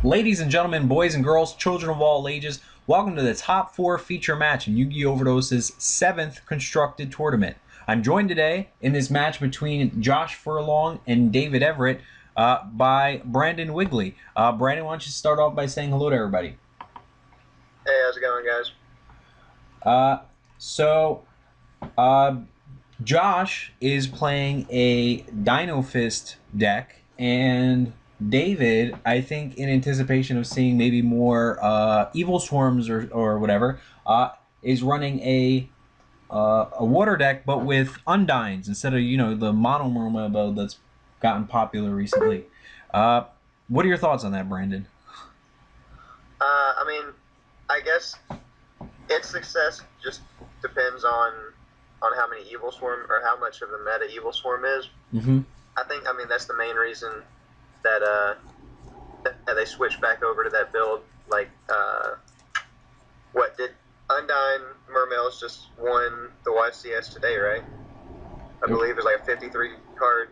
Ladies and gentlemen, boys and girls, children of all ages, welcome to the top 4 feature match in Yu-Gi-Oh! Overdose's 7th constructed tournament. I'm joined today in this match between Josh Furlong and David Everett by Brandon Wigley. Brandon, why don't you start off by saying hello to everybody? Hey, how's it going, guys? Josh is playing a Dino Fist deck, and David, I think in anticipation of seeing maybe more Evil Swarms or whatever, is running a water deck, but with Undines instead of, the Mono Murma build that's gotten popular recently. What are your thoughts on that, Brandon? I mean, I guess its success just depends on how many Evil Swarm or how much of the meta Evil Swarm is. Mm-hmm. I mean, that's the main reason that that they switched back over to that build. Like, what did Undyne Mermails just won the YCS today, right? I believe it was like a 53 card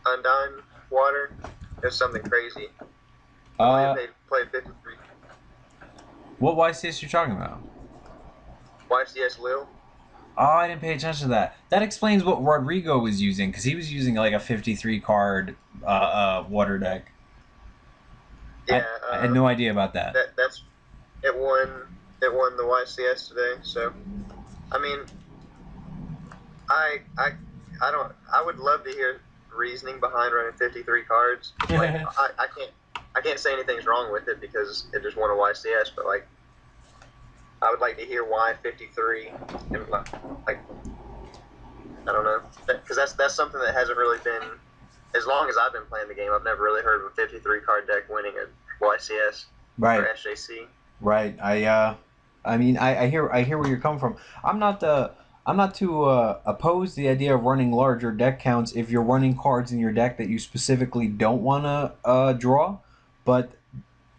Undyne water. It was something crazy. I believe they played 53. What YCS you talking about? YCS Lil. Oh, I didn't pay attention to that. That explains what Rodrigo was using, because he was using like a 53 card water deck. Yeah, I had no idea about that. That's it won the YCS today. So, I mean, I would love to hear reasoning behind running 53 cards. Like I can't say anything's wrong with it because it just won a YCS, but like I would like to hear why 53 and like I don't know, because that's something that hasn't really been, as long as I've been playing the game, I've never really heard of a 53 card deck winning a YCS Right. or SJC. Right. I mean, I hear where you're coming from. I'm not too opposed to the idea of running larger deck counts if you're running cards in your deck that you specifically don't want to draw, but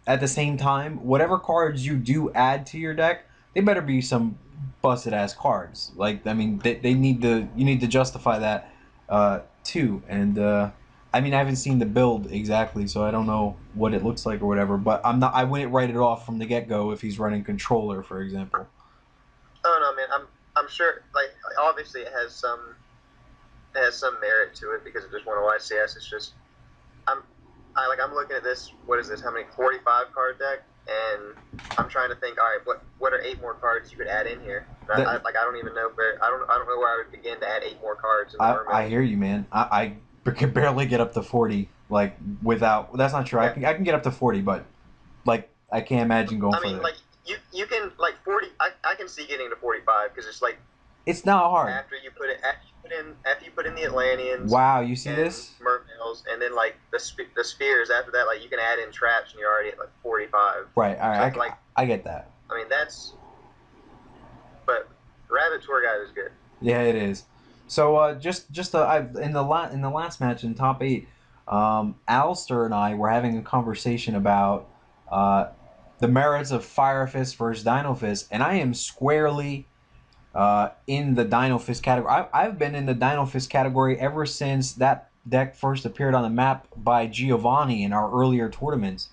at the same time, whatever cards you do add to your deck, they better be some busted ass cards. Like, I mean, they need to, you need to justify that too. And I mean, I haven't seen the build exactly, so I don't know what it looks like or whatever. But I wouldn't write it off from the get go if he's running controller, for example. Oh no, man, I'm sure. Like obviously, it has some merit to it because it just won a YCS. It's just I'm looking at this. What is this? How many 45 card deck? And I'm trying to think. All right, what are 8 more cards you could add in here? I don't even know where. I don't know where I would begin to add 8 more cards. I hear you, man. I can barely get up to 40. Like without, that's not true. Yeah. I can get up to 40, but like I can't imagine going. I mean, further. Like you can like 40. I can see getting to 45 because it's like it's not hard after you put in the Atlanteans. Wow, you see this? Mermails, and then like the spheres after that, like you can add in traps, and you're already at like 45. Right. All right. So I get that. I mean that's, but Rabbit Tour Guide is good. Yeah, it is. So in the last match in top 8, Alistair and I were having a conversation about the merits of Fire Fist versus Dino Fist, and I am squarely in the Dino Fist category. I've been in the Dino Fist category ever since that deck first appeared on the map by Giovanni in our earlier tournaments.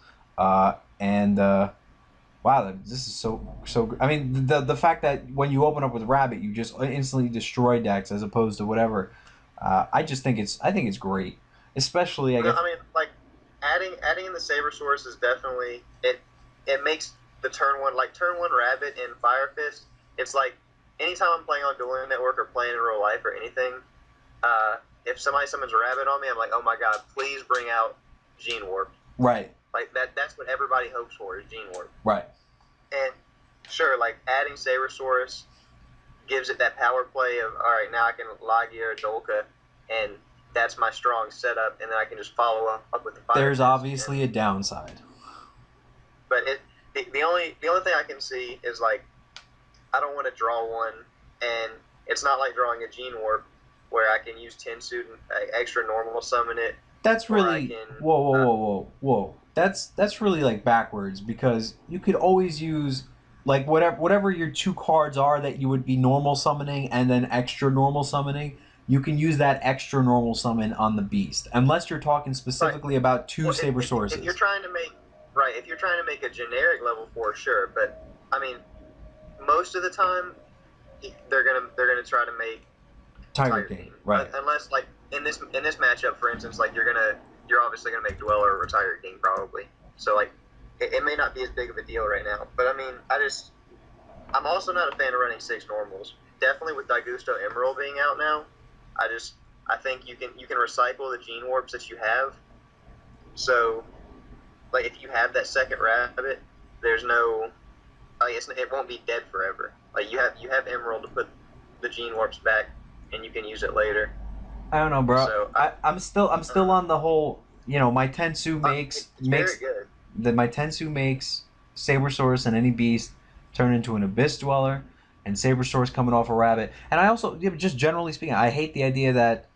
Wow, this is so. I mean, the fact that when you open up with Rabbit, you just instantly destroy decks as opposed to whatever. I think it's great, especially I guess. I mean, like adding in the Saber Source is definitely it makes the turn one Rabbit in Fire Fist. It's like anytime I'm playing on Dueling Network or playing in real life or anything, if somebody summons a Rabbit on me, I'm like, oh my god, please bring out Gene Warp. Right. Like that's what everybody hopes for is Gene Warp. Right. And sure, like adding Sabersaurus gives it that power play of, all right, now I can Lagia or Dolka, and that's my strong setup, and then I can just follow up with the Fire. There's obviously a downside. But the only thing I can see is like I don't want to draw one, and it's not like drawing a Gene Warp where I can use Tensuit and extra normal summon it. That's really whoa. That's really like backwards, because you could always use like whatever your 2 cards are that you would be normal summoning and then extra normal summoning. you can use that extra normal summon on the beast, unless you're talking Right. specifically about two Well, saber if you're sources. trying to make right, if you're trying to make a generic level 4, sure, but I mean, most of the time they're gonna try to make Tiger Tiger King, King, right? unless like in this matchup, for instance, like you're obviously gonna make Dweller or Tiger King probably. So like it may not be as big of a deal right now, but I mean, I'm also not a fan of running 6 normals. Definitely with Daigusto Emerald being out now, I just I think you can recycle the gene warps that you have. So like if you have that second rabbit, there's no like it won't be dead forever. Like you have Emerald to put the gene warps back, and you can use it later. I don't know, bro. So I'm still on the whole. My Tensu it's very makes good. that my Tensu makes Sabersaurus and any beast turn into an Abyss Dweller, and Sabersaurus coming off a rabbit. And I also, yeah, just generally speaking, I hate the idea that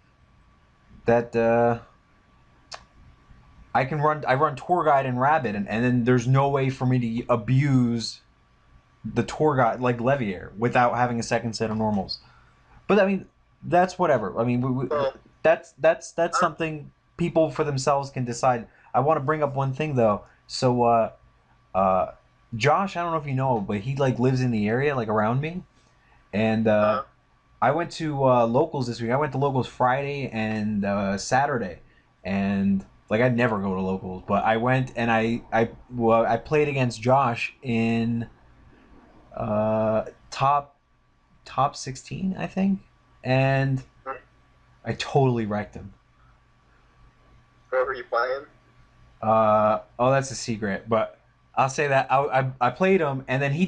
I run Tour Guide and Rabbit, and then there's no way for me to abuse the Tour Guide like Leviair without having a second set of normals. But I mean, that's whatever. I mean, Well, that's I'm, something people for themselves can decide. I want to bring up one thing though. So, uh, Josh, I don't know if you know, but he like lives in the area, like around me, and uh, I went to locals this week. I went to locals Friday and Saturday, and like I never go to locals, but I went and I played against Josh in uh, top top 16, I think, and I totally wrecked him. what were you playing? Oh, that's a secret, but I'll say that I played him, and then he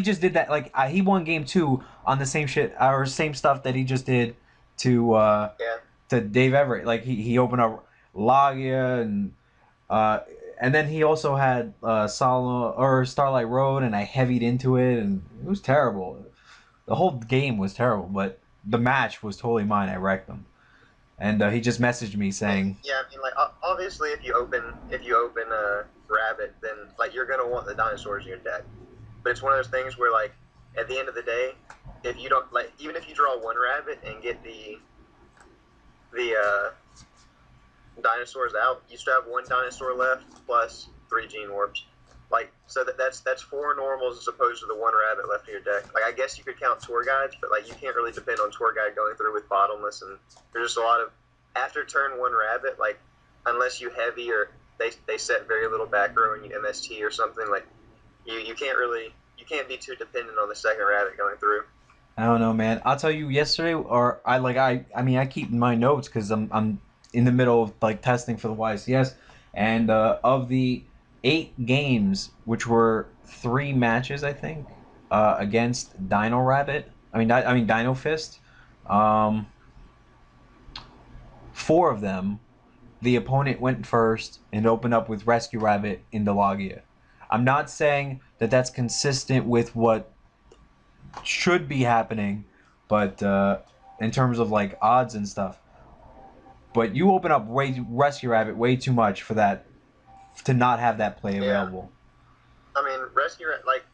just did that like he won game two on the same shit or same stuff that he just did to Yeah, to Dave Everett. Like he opened up Lagia uh and then he also had Solo or Starlight Road, and I heavied into it, and it was terrible. The whole game was terrible, but the match was totally mine. I wrecked him, and he just messaged me saying, yeah. I mean, like obviously, if you open a rabbit, then like you're gonna want the dinosaurs in your deck. But it's one of those things where like at the end of the day, if you don't like, even if you draw one rabbit and get the dinosaurs out, you still have one dinosaur left plus 3 gene warps. Like so that's 4 normals as opposed to the one rabbit left in your deck. Like I guess you could count tour guides, but like you can't really depend on tour guide going through with bottomless, and there's just a lot of after turn one rabbit, like unless you heavy or they set very little back row and you MST or something, like you can't be too dependent on the second rabbit going through. I don't know, man. I'll tell you, yesterday, or I mean, I keep my notes because I'm in the middle of like testing for the YCS, and of the 8 games, which were 3 matches, I think, against Dino Rabbit. I mean Dino Fist. Um, 4 of them, the opponent went first and opened up with Rescue Rabbit in Delagia. I'm not saying that that's consistent with what should be happening, but in terms of like odds and stuff. But you open up Rescue Rabbit way too much for that to not have that play Yeah, available. I mean rescue like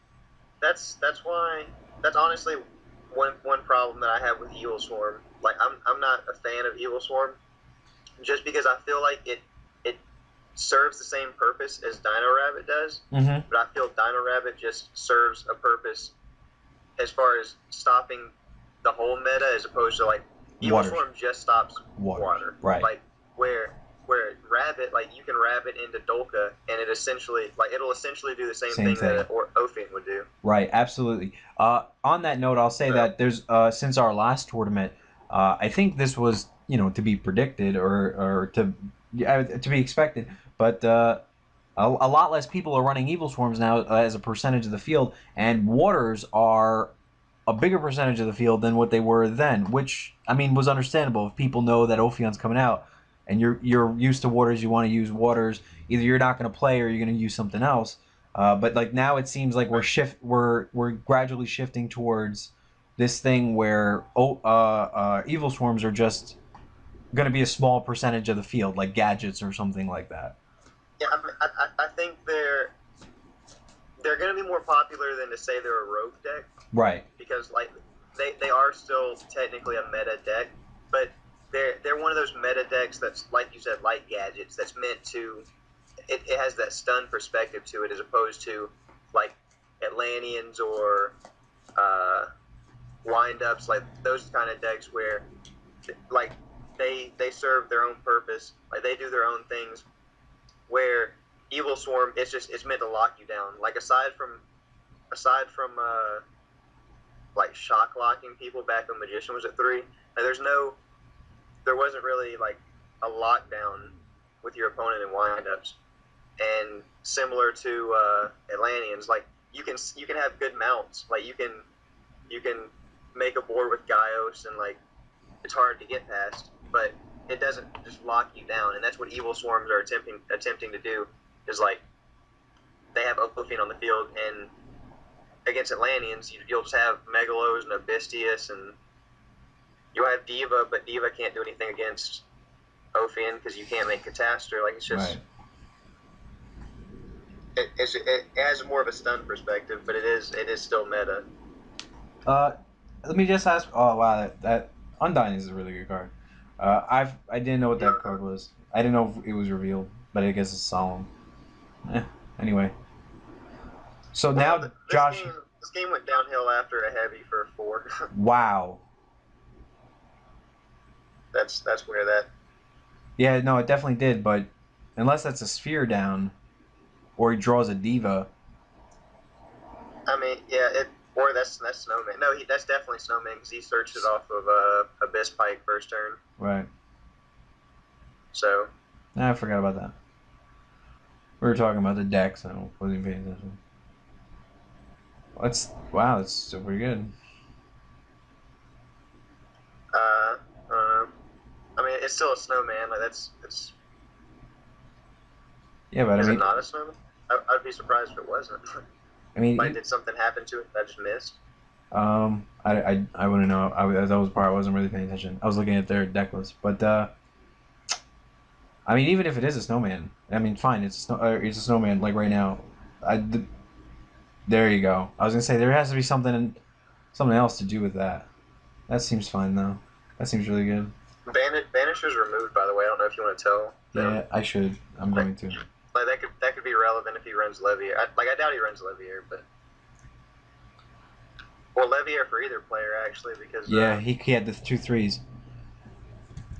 that's why that's honestly one problem that I have with Evil Swarm. Like I'm not a fan of Evil Swarm just because I feel like it serves the same purpose as Dino Rabbit does, Mm-hmm. but I feel Dino Rabbit just serves a purpose as far as stopping the whole meta as opposed to like Evil Waters, Swarm just stops waters, water. right? Like where Rabbit, like you can Rabbit into Dolka and it'll essentially do the same Same thing that thing, an Ophian would do. right? Absolutely. On that note, I'll say So that there's since our last tournament, I think this was to be predicted or to to be expected, but a lot less people are running evil swarms now as a percentage of the field, and waters are a bigger percentage of the field than what they were then, which I mean was understandable if people know that Ophion's coming out and you're used to waters, you want to use waters. Either you're not going to play or you're going to use something else. But like now it seems like we're gradually shifting towards this thing where evil swarms are just going to be a small percentage of the field, like gadgets or something like that. yeah, I think they're going to be more popular than to say they're a rogue deck Right. because like they are still technically a meta deck. but they're one of those meta decks that's, like you said, light gadgets. That's meant to. It has that stun perspective to it, as opposed to like Atlanteans or wind-ups, like those kind of decks where like they serve their own purpose, like they do their own things. Where Evil Swarm, it's meant to lock you down. Like aside from like shock locking people back when Magician was at 3, like there wasn't really like a lockdown with your opponent in windups. And similar to Atlanteans, like you can have good mounts, like you can make a board with Gaios, and like it's hard to get past, but it doesn't just lock you down. And that's what Evil Swarms are attempting to do, is like they have Ophine on the field, and against Atlanteans you'll just have Megalos and Abystius, and you'll have Diva, but Diva can't do anything against Ophine because you can't make Catastor. Like it's just Right. it has more of a stun perspective, but it is still meta. Let me just ask. Oh wow, that Undying is a really good card. I didn't know what that card was. I didn't know if it was revealed, but I guess it's solemn. Anyway, so Well, now Josh. This game went downhill after a heavy for a 4. Wow. That's where that. Yeah, no, it definitely did, but unless that's a sphere down, or he draws a diva. I mean, yeah, or that's Snowman. No, that's definitely Snowman because he searched it off of Abyss Pike first turn. Right. So. I forgot about that. We were talking about the decks, and I wasn't paying attention. That's still pretty good. I don't know. I mean, it's still a Snowman. Like it's. Yeah, but Is it not a Snowman? I'd be surprised if it wasn't. I mean, like, did something happen to it that I just missed? I wouldn't know. That was part I wasn't really paying attention. I was looking at their deck list, but I mean, even if it is a snowman, I mean, fine, it's a snowman. Like right now, there you go. I was gonna say there has to be something else to do with that. That seems fine though. That seems really good. Banisher's removed, by the way. I don't know if you want to tell them. Yeah, I should. I'm going to. Like that could be relevant if he runs Levier. I doubt he runs Levier, but or Levier for either player actually, because yeah, he had the 2/3s.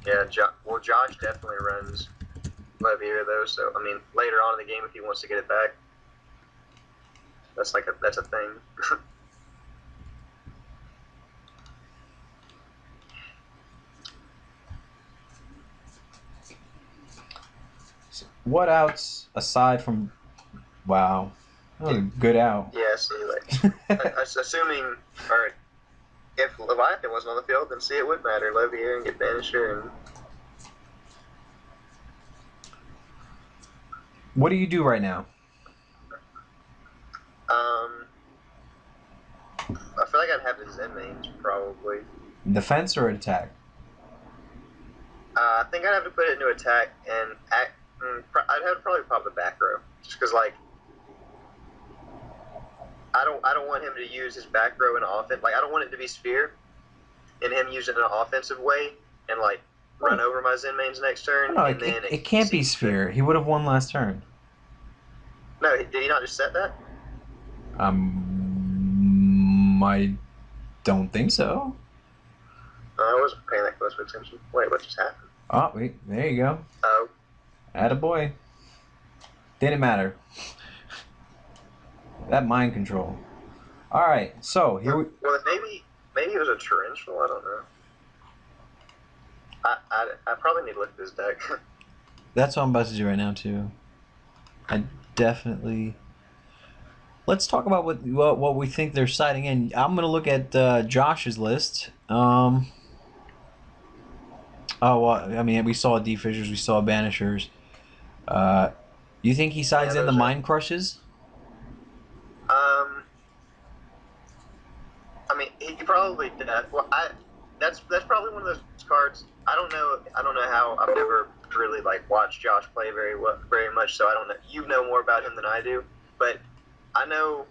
Yeah, Josh definitely runs Levier though. So I mean, later on in the game, if he wants to get it back, that's a thing. What outs aside from? Wow, that was a good out. Yeah, see, like assuming, or if Leviathan wasn't on the field, then see it would matter. Levier and get Banisher and. What do you do right now? I feel like I'd have the Zen mains probably. Defense or attack? I think I'd have to put it into attack, and I'd have to probably pop the back row, just because like I don't want him to use his back row in offense. Like I don't want it to be Sphere, and him using it in an offensive way, and like run over my Zen mains next turn. No, and it can't be Sphere. He would have won last turn. No, did he not just set that? I don't think so. I wasn't paying that close attention. Wait, what just happened? Oh, wait, there you go. Oh. Attaboy. Didn't matter. That mind control. All right, so here we. Well, maybe it was a torrential. I don't know. I probably need to look at this deck. That's what I'm about to do right now too. I definitely. Let's talk about what we think they're siding in. I'm gonna look at Josh's list. Oh well, I mean, we saw D-Fissures, we saw Banishers. You think he sides in the Mind Crushes? I mean, he probably did. Well, that's probably one of those cards. I don't know how. I've never really like watched Josh play very much, so I don't know. You know more about him than I do, but I know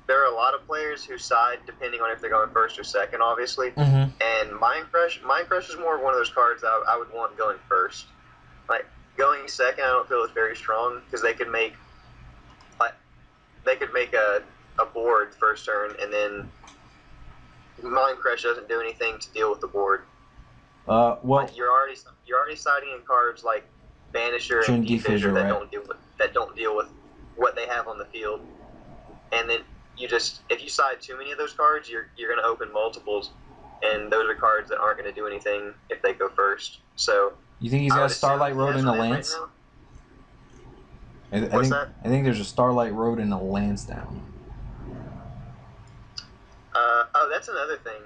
there are a lot of players who side depending on if they're going first or second, obviously. Mm-hmm. And Mind Crush is more one of those cards that I would want going first. Like going second, I don't feel is very strong because like they could make a board first turn, and then Mind Crush doesn't do anything to deal with the board. Well, Like you're already siding in cards like Banisher and Defissure that right? don't deal with what they have on the field, and then if you side too many of those cards, you're going to open multiples, and those are cards that aren't going to do anything if they go first. So you think he's got a Starlight Road and a Lance? What's that? I think there's a Starlight Road and a Lansdowne. That's another thing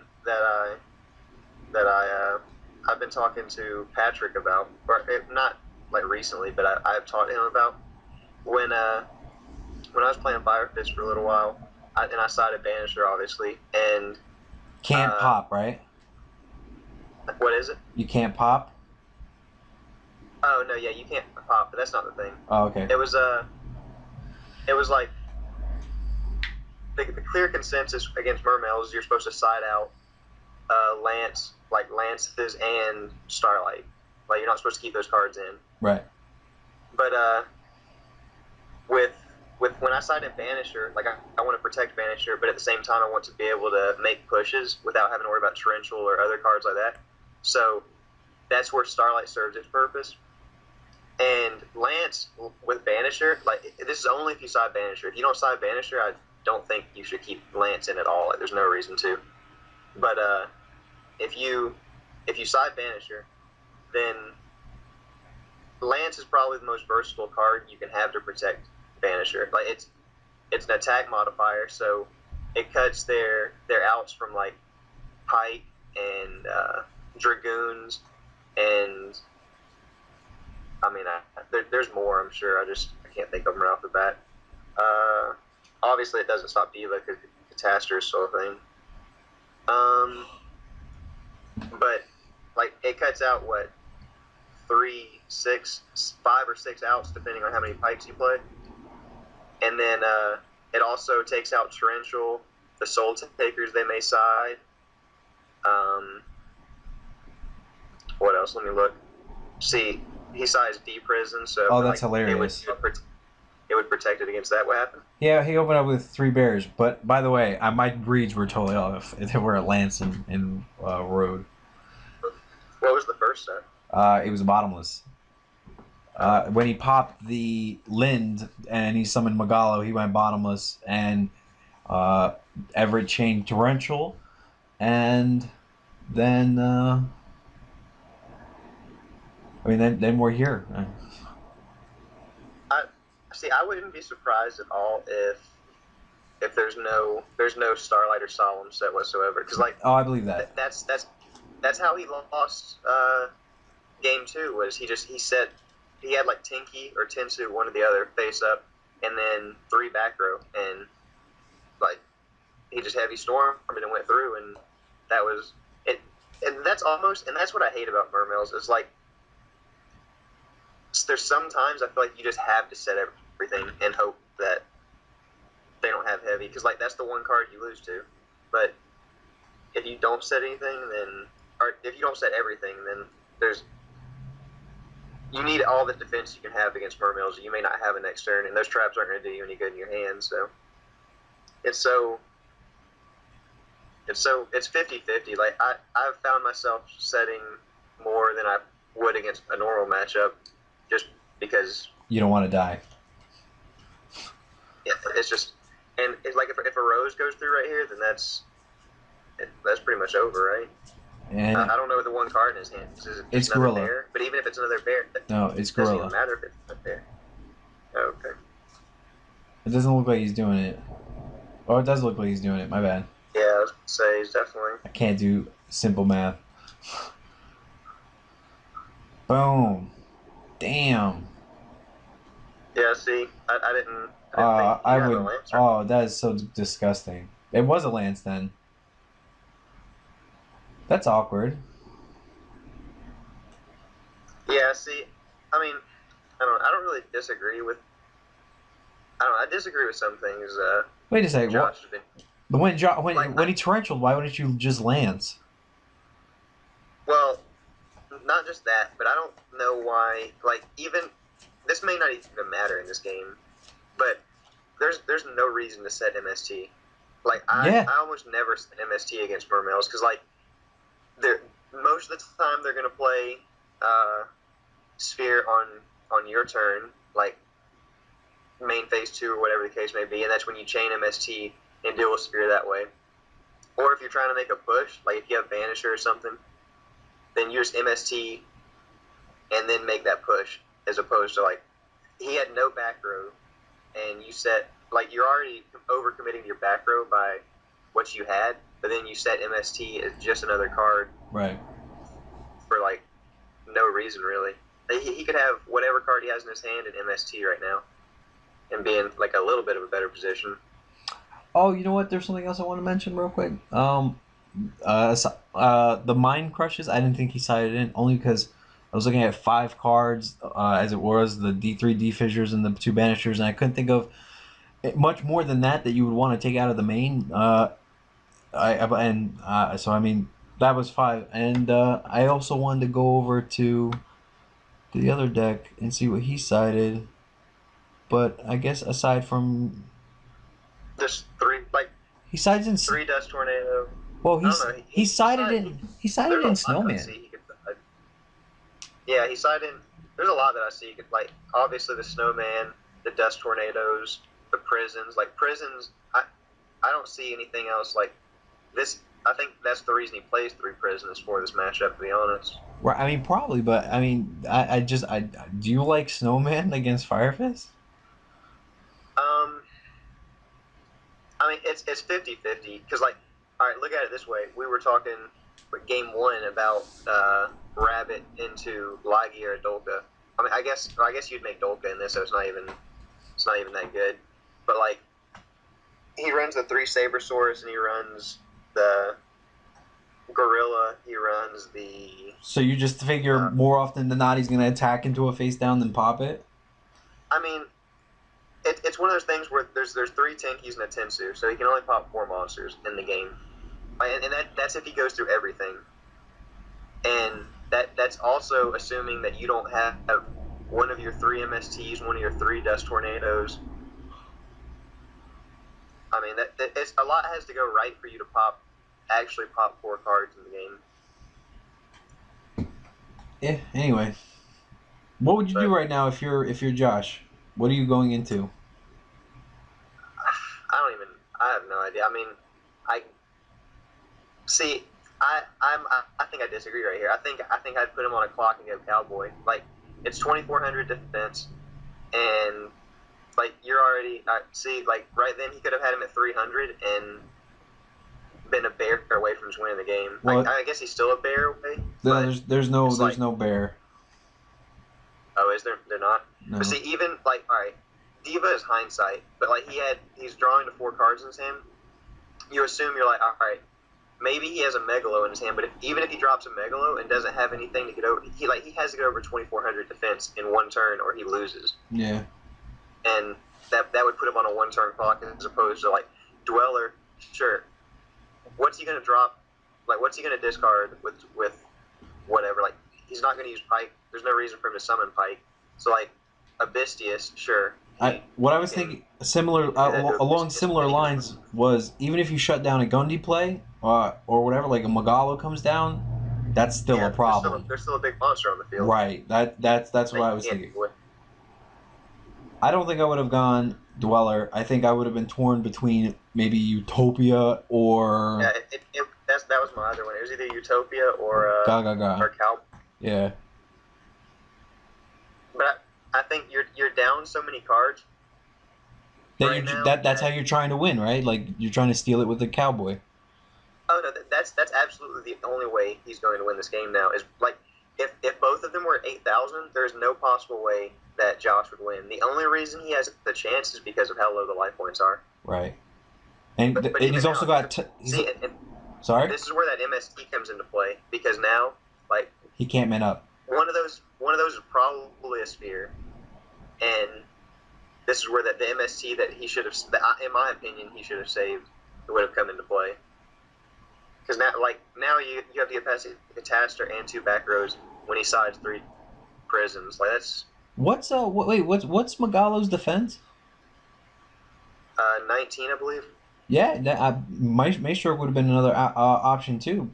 I've been talking to Patrick about, or not like recently, but I've taught him about when I was playing Fire Fist for a little while, and I sided Banisher obviously, and can't pop, right? What is it? You can't pop. Oh no, yeah, you can't pop, but that's not the thing. Oh, okay. It was like the clear consensus against Mermails is you're supposed to side out Lances and Starlight. Like you're not supposed to keep those cards in. Right. But with when I sided Banisher, like I want to protect Banisher, but at the same time I want to be able to make pushes without having to worry about Torrential or other cards like that. So that's where Starlight serves its purpose. And Lance with Banisher, like this is only if you side Banisher. If you don't side Banisher, I don't think you should keep Lance in at all. Like, there's no reason to. But if you side Banisher, then Lance is probably the most versatile card you can have to protect Banisher. Like it's an attack modifier, so it cuts their outs from like Pike and Dragoons, and I mean there's more. I'm sure. I can't think of them right off the bat. Obviously, it doesn't stop Diva because Catastrophe is still a thing. But like it cuts out what 3, 6, 5 or 6 outs depending on how many Pikes you play, and then it also takes out Torrential, the Soul Takers they may side. What else? Let me look. See, he sides D Prison, so that's hilarious. It would protect it against that. What happened? Yeah, he opened up with 3 bears. But by the way, my reads were totally off. They were at Lance and Road. What was the first set? It was bottomless. When he popped the Lind and he summoned Magalo, he went bottomless, and Everett chained Torrential, and then then we're here. I wouldn't be surprised at all if there's no Starlight or Solemn set whatsoever, because like I believe that. That's how he lost game 2. Was he said he had like Tinky or Tensu, one or the other, face up, and then 3 back row, and like he just heavy stormed and went through, and that was it. And that's what I hate about Mermails is like there's sometimes I feel like you just have to set everything and hope that they don't have heavy, because like that's the one card you lose to. But if you don't set anything, or if you don't set everything, then you need all the defense you can have against Mermails. You may not have a next turn, and those traps aren't going to do you any good in your hand. So it's 50-50. Like I've found myself setting more than I would against a normal matchup, just because you don't want to die. Yeah, it's just, and it's like if a Rose goes through right here, then that's pretty much over, right? And I don't know the one card in his hand. It's Gorilla. Bear? But even if it's another bear, no, it's Gorilla. It doesn't Gorilla. even matter if it's a bear. Oh, okay. It doesn't look like he's doing it. Oh, it does look like he's doing it. My bad. Yeah, I was gonna say he's definitely. I can't do simple math. Boom. Damn. Yeah, see, I didn't think I would. Oh, that is so disgusting. It was a Lance then. That's awkward. Yeah, see, I mean, I don't really disagree with. I disagree with some things Wait a second. What? Josh has been But like, when he torrential, why wouldn't you just Lance? well, not just that, but I don't know why. Like, even this may not even matter in this game, but there's no reason to set MST. Like, Yeah. I almost never set MST against Mermails because like they're most of the time they're gonna play Sphere on your turn, like main phase 2 or whatever the case may be, and that's when you chain MST and deal with Sphere that way. Or if you're trying to make a push, like if you have Banisher or something, then you just MST and then make that push, as opposed to like he had no back row, and you set like you're already overcommitting your back row by what you had, but then you set MST as just another card Right. for like no reason really. He could have whatever card he has in his hand in MST right now, and be in like a little bit of a better position. Oh, you know what? There's something else I want to mention real quick. The Mind Crushes. I didn't think he sided in only because I was looking at 5 cards as it was the D3 D fissures and the 2 banishers, and I couldn't think of much more than that you would want to take out of the main. So I mean that was 5, and I also wanted to go over to the other deck and see what he sided. But I guess aside from Just three, like he sides in 3 Dust Tornado. well I don't know. he sided There's a in lot that I Snowman. see he could. Yeah, he sided in. There's a lot that I see. He could like obviously the Snowman, the Dust Tornadoes, the prisons. Like prisons, I don't see anything else like this. I think that's the reason he plays 3 prisons for this matchup. To be honest. Right, I mean probably, but I mean I do you like Snowman against Firefist? Um, I mean it's 50-50 because like all right, look at it this way. We were talking with game 1 about Rabbit into Lagi or Dolka. I mean, I guess you'd make Dolka in this, so it's not even that good. But like, he runs the 3 Sabersaurs and he runs the Gorilla. He runs the. So you just figure more often than not he's gonna attack into a face down than pop it? I mean, it's one of those things where there's 3 Tinkies and a Tensu, so he can only pop 4 monsters in the game, and that's if he goes through everything. And that's also assuming that you don't have one of your 3 MSTs, one of your 3 Dust Tornadoes. I mean, it's a lot has to go right for you to actually pop 4 cards in the game. Yeah. Anyway, what would you do right now if you're Josh? What are you going into? I have no idea. I mean, I see. I think I disagree right here. I think I'd put him on a clock and go Cowboy. Like it's 2,400 defense, and like you're already see like right then he could have had him at 300 and been a bear away from just winning the game. Well, I guess he's still a bear away. There's no bear. Oh, is there? They're not. No. But see, even like all right, Diva is hindsight, but like he's drawing to 4 cards in his hand. You assume you're like, all right, maybe he has a Megalo in his hand, but even if he drops a Megalo and doesn't have anything to get over, he has to get over 2,400 defense in 1 turn or he loses. Yeah. And that would put him on a 1-turn clock as opposed to like Dweller. Sure, what's he gonna drop? Like what's he gonna discard with whatever? Like he's not gonna use Pike. There's no reason for him to summon Pike. So like Abystius, sure. What I was thinking, along similar lines, was even if you shut down a Gundy play or whatever, like a Magalo comes down, that's still a problem. There's still a big monster on the field. Right. That's what I was thinking. I don't think I would have gone Dweller. I think I would have been torn between maybe Utopia or. Yeah, that was my other one. It was either Utopia or or Cal. Yeah. But I think you're down so many cards. That's how you're trying to win, right? Like you're trying to steal it with the Cowboy. Oh no, that's absolutely the only way he's going to win this game now. Is like if both of them were at 8,000, there's no possible way that Josh would win. The only reason he has the chance is because of how low the life points are. Right. And he's also got. Sorry. This is where that MST comes into play because now, like, he can't man up. One of those is probably a Sphere, and this is where the MST that he should have, in my opinion, he should have saved, would have come into play. Because now you have to get past the Cataster and 2 back rows when he sides 3 prisms. Like that's What's Magallo's defense? 19, I believe. Yeah, Maestro would have been another option too.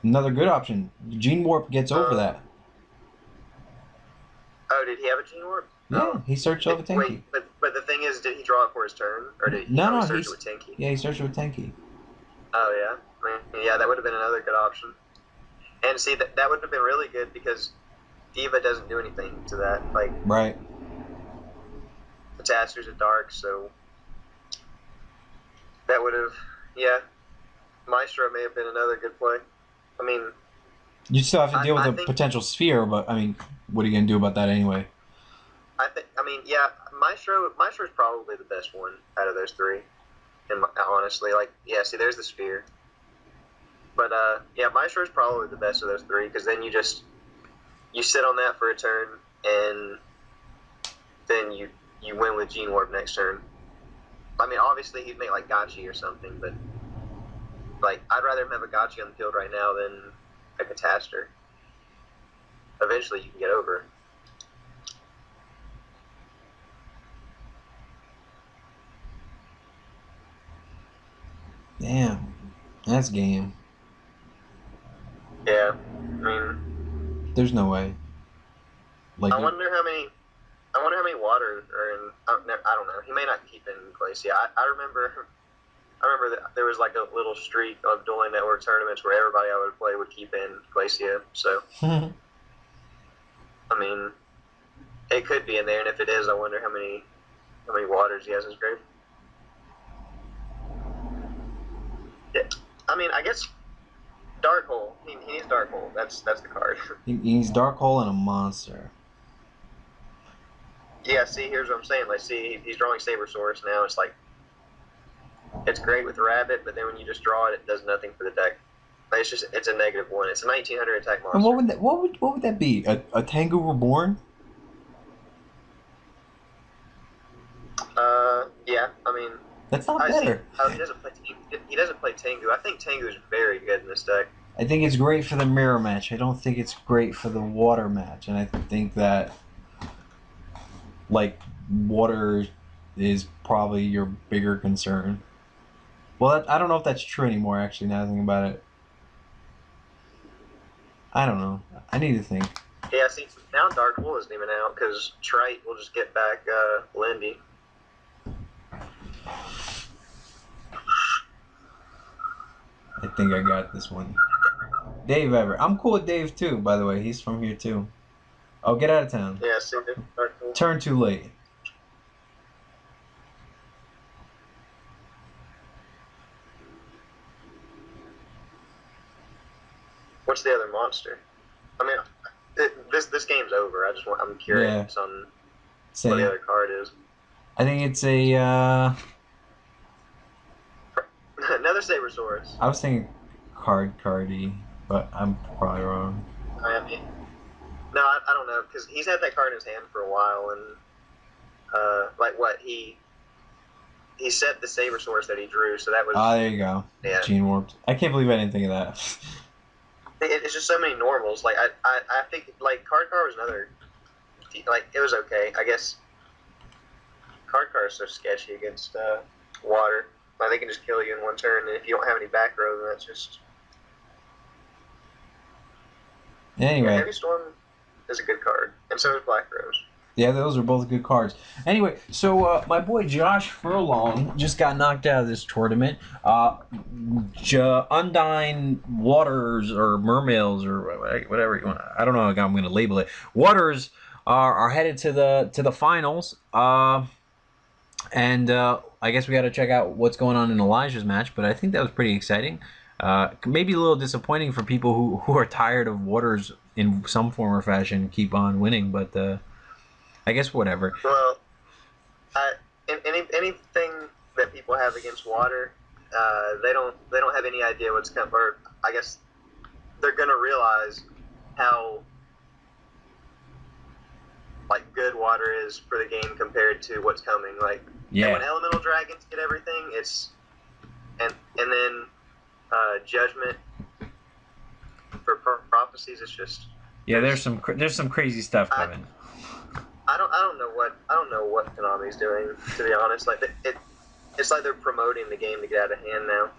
Another good option. Gene Warp gets over that. Oh, did he have a Gene Warp? Yeah, Oh. he searched over Tenki. Wait, but the thing is, did he draw it for his turn, or did he No, search it with Tenki? Yeah, he searched with Tenki. Oh yeah, I mean, yeah, that would have been another good option. And see, that would have been really good because Diva doesn't do anything to that. Like, right. Cataster's a dark, so that would have, yeah. Maestro may have been another good play. I mean, you still have to deal with a potential sphere, but I mean, what are you gonna do about that anyway? I mean, yeah, Maestro's probably the best one out of those 3. And honestly, like, yeah, see, there's the sphere. But yeah, Maestro's probably the best of those 3 because then you sit on that for a turn and then you win with Gene Warp next turn. I mean, obviously he'd make like Gotchi or something, but like I'd rather him have a Gotchi on the field right now than a Cataster. Eventually, you can get over. Damn, that's game. Yeah, I mean, there's no way. Like, I wonder how many water are in. I don't know. He may not keep in Glacia. I remember that there was like a little streak of Dueling Network tournaments where everybody I would play would keep in Glacia. So, I mean, it could be in there, and if it is, I wonder how many waters he has in his grave. Yeah, I mean, I guess Dark Hole. He needs Dark Hole. That's the card. He needs Dark Hole and a monster. Yeah, see, here's what I'm saying. Like, see, he's drawing Sabersaurus now. It's like, it's great with Rabbit, but then when you just draw it, it does nothing for the deck. Like, it's a -1. It's a 1900 attack monster. And what would that be? A Tengu Reborn? Yeah, I mean, that's not better. He doesn't play Tengu. I think Tengu is very good in this deck. I think it's great for the mirror match. I don't think it's great for the water match, and I think that like water is probably your bigger concern. Well, I don't know if that's true anymore. Actually, now thinking about it, I don't know. I need to think. Yeah, see, now Dark Hole isn't even out because Trite will just get back Lindy. I think I got this one. Dave Everett. I'm cool with Dave too, by the way. He's from here too. Oh, get out of town. Yeah, see, Dark Hole. Turn too late. What's the other monster? I mean, this game's over. I'm curious on what the other card is. I think it's a another Sabersaurus. I was thinking cardy, but I'm probably wrong. I mean, no, I don't know because he's had that card in his hand for a while, and like what he set the Sabersaurus that he drew, so that was. Oh, there you go. Yeah. Gene Warped. I can't believe I didn't think of that. It's just so many normals. Like I think like Card was another. Like it was okay, I guess. Card is so sketchy against water. Like they can just kill you in one turn, and if you don't have any back row, then that's just. Anyway. Yeah, Heavy Storm is a good card, and so is Black Rose. Yeah, those are both good cards. Anyway, so my boy Josh Furlong just got knocked out of this tournament. Undyne Waters or Mermails or whatever you want. I don't know how I'm going to label it. Waters are headed to the finals. And I guess we got to check out what's going on in Elijah's match. But I think that was pretty exciting. Maybe a little disappointing for people who are tired of Waters in some form or fashion keep on winning, but. I guess whatever. Well, anything that people have against water, they don't have any idea what's coming. Or I guess they're gonna realize how like good water is for the game compared to what's coming. Like, and when Yeah. elemental dragons get everything, it's and then judgment for prophecies. It's just Yeah, there's some crazy stuff I, coming. I don't know what Konami's doing, to be honest. Like it's like they're promoting the game to get out of hand now.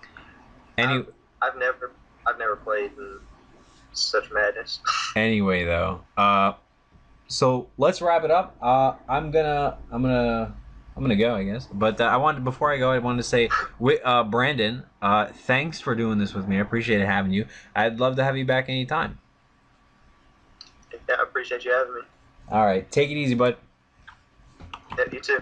Any I've never played in such madness. anyway though, so let's wrap it up. I'm gonna go, I guess. But I wanted before I go, I wanted to say, Brandon, thanks for doing this with me. I appreciate having you. I'd love to have you back anytime. Yeah, I appreciate you having me. All right, take it easy, bud. Yeah, you too.